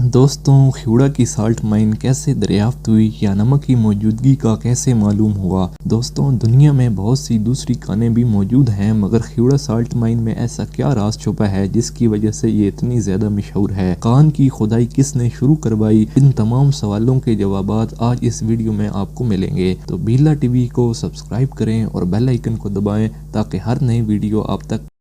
دوستوں، کھیوڑا کی salt mine کیسے دریافت ہوئی یا نمک کی موجودگی کا کیسے معلوم ہوا؟ دوستوں، دنیا میں بہت سی دوسری کانیں بھی موجود ہیں، مگر کھیوڑا سالٹ مائن میں ایسا کیا راز چھپا ہے جس کی وجہ سے یہ اتنی زیادہ مشہور ہے؟ کان کی کھدائی کس نے شروع کروائی؟ ان تمام سوالوں کے جوابات آج اس ویڈیو میں آپ کو ملیں گے، تو بیلا ٹی وی کو سبسکرائب کریں اور بیل آئیکن کو دبائیں تاکہ ہر نئی ویڈیو آپ تک۔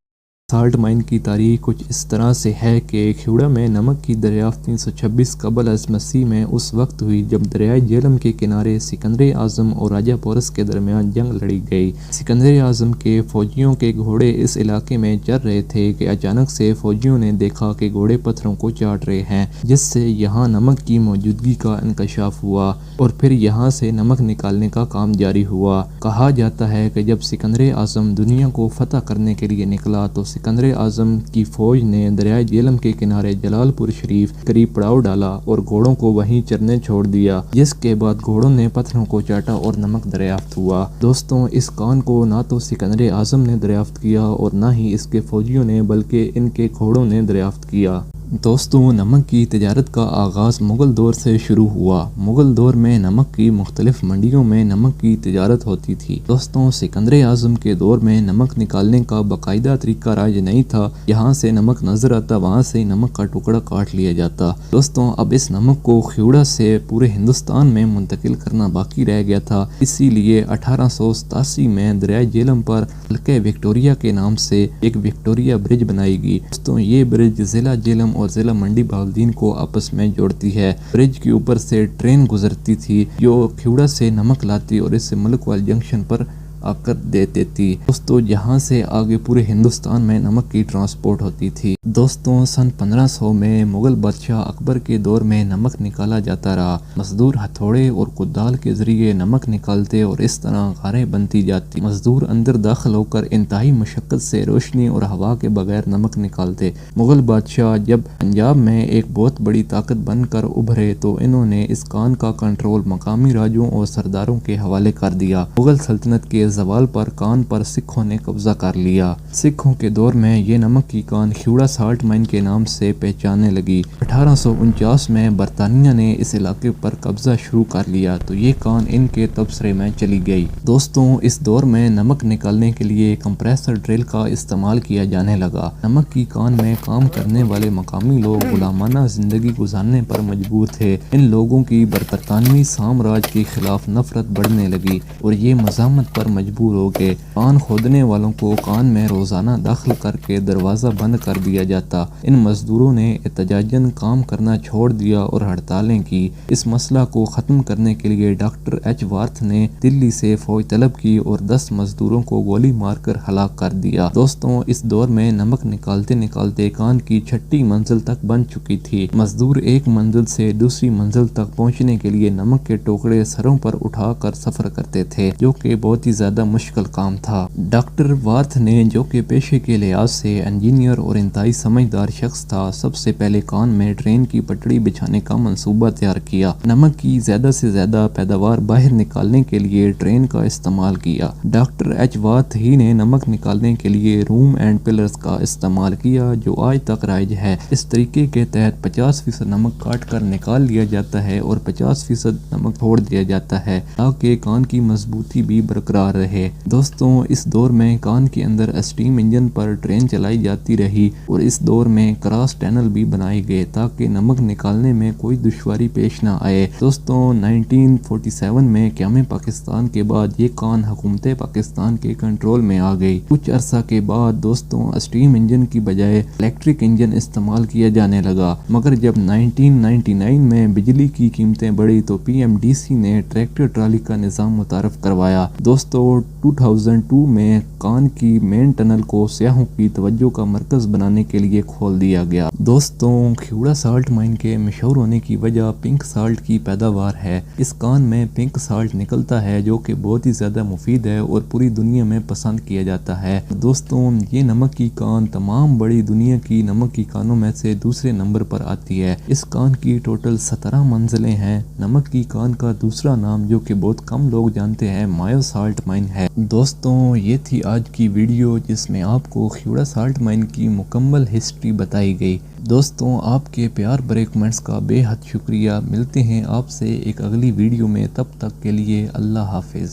سالٹ مائن کی تاریخ کچھ اس طرح سے ہے کہ کھیوڑا میں نمک کی دریافت 326 قبل از مسیح میں اس وقت ہوئی جب دریائے جہلم کے کنارے سکندر اعظم اور راجہ پورس کے درمیان جنگ لڑی گئی۔ سکندر اعظم کے فوجیوں کے گھوڑے اس علاقے میں چل رہے تھے کہ اچانک سے فوجیوں نے دیکھا کہ گھوڑے پتھروں کو چاٹ رہے ہیں، جس سے یہاں نمک کی موجودگی کا انکشاف ہوا اور پھر یہاں سے نمک نکالنے کا کام جاری ہوا۔ کہا جاتا ہے کہ جب سکندر اعظم دنیا کو فتح کرنے کے لیے نکلا تو سکندر اعظم کی فوج نے دریائے جہلم کے کنارے جلال پور شریف قریب پڑاؤ ڈالا اور گھوڑوں کو وہیں چرنے چھوڑ دیا، جس کے بعد گھوڑوں نے پتھروں کو چاٹا اور نمک دریافت ہوا۔ دوستوں، اس کان کو نہ تو سکندر اعظم نے دریافت کیا اور نہ ہی اس کے فوجیوں نے، بلکہ ان کے گھوڑوں نے دریافت کیا۔ دوستوں، نمک کی تجارت کا آغاز مغل دور سے شروع ہوا۔ مغل دور میں نمک کی مختلف منڈیوں میں نمک کی تجارت ہوتی تھی۔ دوستوں، سکندر اعظم کے دور میں نمک نکالنے کا باقاعدہ طریقہ رائج نہیں تھا۔ یہاں سے نمک نظر آتا، وہاں سے نمک کا ٹکڑا کاٹ لیا جاتا۔ دوستوں، اب اس نمک کو کھیوڑا سے پورے ہندوستان میں منتقل کرنا باقی رہ گیا تھا، اسی لیے 1887 میں دریائے جہلم پر حلقہ وکٹوریہ کے نام سے ایک وکٹوریہ برج بنائی گئی۔ دوستوں، یہ برج ضلع جہلم اور ضلع منڈی بہاولدین کو آپس میں جوڑتی ہے۔ برج کے اوپر سے ٹرین گزرتی تھی جو کھیوڑا سے نمک لاتی اور اس سے ملک وال جنکشن پر آ کر دیتی تھی۔ دوستوں، جہاں سے آگے پورے ہندوستان میں نمک کی ٹرانسپورٹ ہوتی تھی۔ دوستوں، سن 1500 میں مغل بادشاہ اکبر کے دور میں نمک نکالا جاتا رہا۔ مزدور ہتھوڑے اور کدال کے ذریعے نمک نکالتے اور اس طرح غاریں بنتی جاتی۔ مزدور اندر داخل ہو کر انتہائی مشقت سے روشنی اور ہوا کے بغیر نمک نکالتے۔ مغل بادشاہ جب پنجاب میں ایک بہت بڑی طاقت بن کر ابھرے تو انہوں نے اس کان کا کنٹرول مقامی راجوں اور سرداروں کے حوالے کر دیا۔ مغل سلطنت کے زوال پر کان پر سکھوں نے قبضہ کر لیا۔ سکھوں کے دور میں یہ نمک کی کان کھیوڑا سالٹ مائن کے نام سے پہچانے لگی۔ 1849 میں برطانیہ نے اس علاقے پر قبضہ شروع کر لیا تو یہ کان ان کے تبصرے میں چلی گئی۔ دوستوں، اس دور میں نمک نکالنے کے لیے کمپریسر ڈرل کا استعمال کیا جانے لگا۔ نمک کی کان میں کام کرنے والے مقامی لوگ غلامانہ زندگی گزارنے پر مجبور تھے۔ ان لوگوں کی برطانوی سامراج کے خلاف نفرت بڑھنے لگی اور یہ مزاحمت پر مجبور ہو گئے۔ کان کھودنے والوں کو کان میں روزانہ داخل کر کے دروازہ بند کر دیا جاتا۔ ان مزدوروں نے احتجاجاً کام کرنا چھوڑ دیا اور ہڑتالیں کی۔ اس مسئلہ کو ختم کرنے کے لیے ڈاکٹر ایچ وارتھ نے دلی سے فوج طلب کی اور 10 مزدوروں کو گولی مار کر ہلاک کر دیا۔ دوستوں، اس دور میں نمک نکالتے نکالتے کان کی 6ٹی منزل تک بن چکی تھی۔ مزدور ایک منزل سے دوسری منزل تک پہنچنے کے لیے نمک کے ٹوکرے سروں پر اٹھا کر سفر کرتے تھے، جو کہ بہت ہی زیادہ مشکل کام تھا۔ ڈاکٹر وارتھ نے، جو کہ پیشے کے لحاظ سے انجینئر اور انتہائی سمجھدار شخص تھا، سب سے پہلے کان میں ٹرین کی پٹڑی بچھانے کا منصوبہ تیار کیا۔ نمک کی زیادہ سے زیادہ پیداوار باہر نکالنے کے لیے ٹرین کا استعمال کیا۔ ڈاکٹر ایچ وارتھ ہی نے نمک نکالنے کے لیے روم اینڈ پلرز کا استعمال کیا، جو آج تک رائج ہے۔ اس طریقے کے تحت 50% نمک کاٹ کر نکال لیا جاتا ہے اور 50% نمک چھوڑ دیا جاتا ہے تاکہ کان کی مضبوطی بھی برقرار رہے۔ دوستوں، اس دور میں کان کے اندر اسٹیم انجن پر ٹرین چلائی جاتی رہی اور اس دور میں کراس ٹنل بھی بنائے گئے تاکہ نمک نکالنے میں کوئی دشواری پیش نہ آئے۔ دوستوں، 1947 میں قیام پاکستان کے بعد یہ کان حکومت پاکستان کے کنٹرول میں آ گئی۔ کچھ عرصہ کے بعد دوستوں، اسٹیم انجن کی بجائے الیکٹرک انجن استعمال کیا جانے لگا، مگر جب 1999 میں بجلی کی قیمتیں بڑھی تو PMDC نے ٹریکٹر ٹرالی کا نظام متعارف کروایا۔ دوستوں، 2002 میں کان کی مین ٹنل کو سیاحوں کی توجہ کا مرکز بنانے کے لیے کھول دیا گیا۔ دوستوں، کھیوڑا سالٹ مائن کے مشہور ہونے کی وجہ پنک سالٹ کی پیداوار ہے۔ اس کان میں پنک سالٹ نکلتا ہے جو کہ بہت ہی زیادہ مفید ہے اور پوری دنیا میں پسند کیا جاتا ہے۔ دوستوں، یہ نمک کی کان تمام بڑی دنیا کی نمک کی کانوں میں سے دوسرے نمبر پر آتی ہے۔ اس کان کی ٹوٹل 17 منزلیں ہیں۔ نمک کی کان کا دوسرا نام، جو کہ بہت کم لوگ جانتے ہیں، مایو سالٹ مائن مائن ہے۔ دوستوں یہ تھی آج کی ویڈیو جس میں آپ کو خیوڑہ سالٹ مائن کی مکمل ہسٹری بتائی گئی۔ دوستوں آپ کے پیار بھرے کمنٹس کا بے حد شکریہ۔ ملتے ہیں آپ سے ایک اگلی ویڈیو میں، تب تک کے لیے اللہ حافظ۔